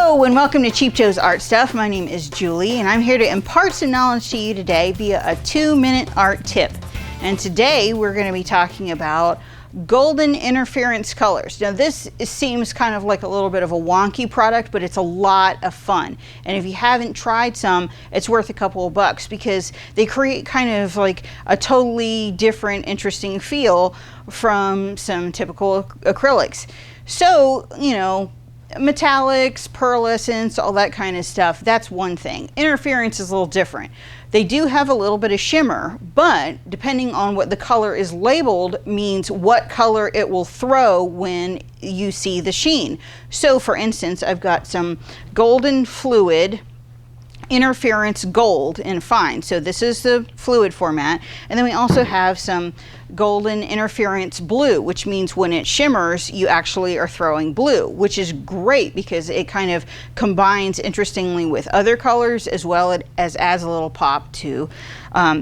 Hello and welcome to Cheap Joe's Art Stuff. My name is Julie and I'm here to impart some knowledge to you today via a 2-minute art tip. And today we're going to be talking about golden interference colors. Now this seems kind of like a little bit of a wonky product, but it's a lot of fun. And if you haven't tried some, it's worth a couple of bucks because they create kind of like a totally different, interesting feel from some typical acrylics. So, you know, metallics, pearlescence, all that kind of stuff, that's one thing. Interference is a little different. They do have a little bit of shimmer, but depending on what the color is labeled means what color it will throw when you see the sheen. So for instance, I've got some golden fluid interference gold in fine. So this is the fluid format. And then we also have some golden interference blue, which means when it shimmers, you actually are throwing blue, which is great because it kind of combines interestingly with other colors as well as adds a little pop to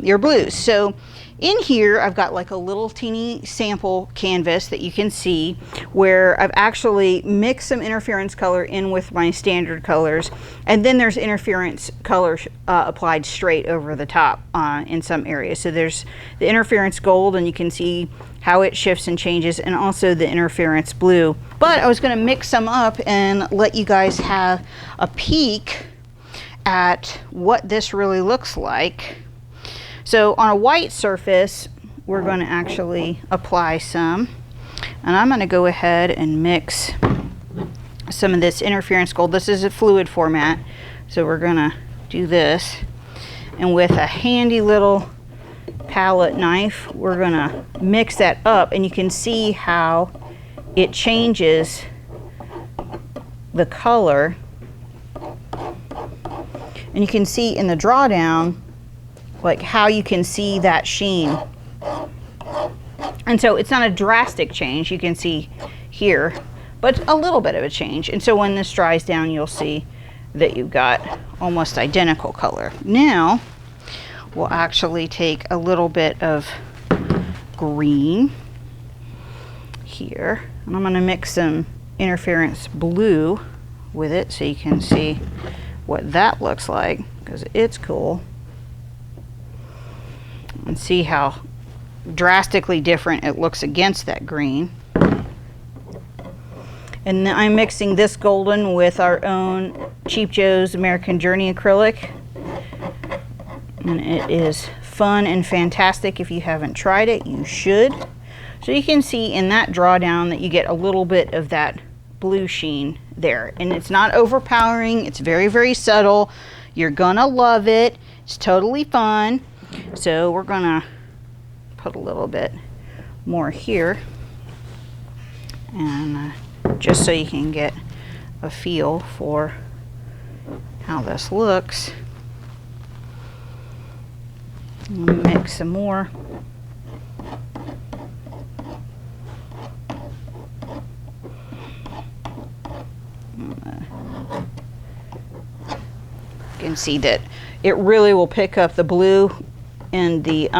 your blues. So in here, I've got like a little teeny sample canvas that you can see where I've actually mixed some interference color in with my standard colors. And then there's interference color applied straight over the top in some areas. So there's the interference gold and you can see how it shifts and changes, and also the interference blue. But I was going to mix some up and let you guys have a peek at what this really looks like. So on a white surface, we're going to actually apply some, and I'm going to go ahead and mix some of this interference gold. This is a fluid format, so we're going to do this, and with a handy little palette knife, we're going to mix that up, and you can see how it changes the color, and you can see in the drawdown like how you can see that sheen. And so it's not a drastic change, you can see here, but a little bit of a change. And so when this dries down, you'll see that you've got almost identical color. Now we'll actually take a little bit of green here, and I'm going to mix some interference blue with it so you can see what that looks like, because it's cool. And see how drastically different it looks against that green. And then I'm mixing this golden with our own Cheap Joe's American Journey acrylic. And it is fun and fantastic. If you haven't tried it, you should. So you can see in that drawdown that you get a little bit of that blue sheen there. And it's not overpowering, it's very, very subtle. You're gonna love it. It's totally fun. So we're gonna put a little bit more here, and just so you can get a feel for how this looks. Mix some more. You can see that it really will pick up the blue in the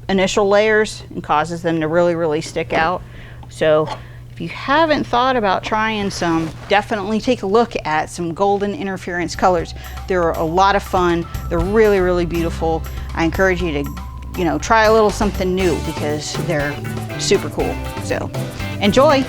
initial layers and causes them to really stick out. So if you haven't thought about trying some, definitely take a look at some golden interference colors. They're a lot of fun. They're really beautiful. I encourage you to, you know, try a little something new because they're super cool. So enjoy.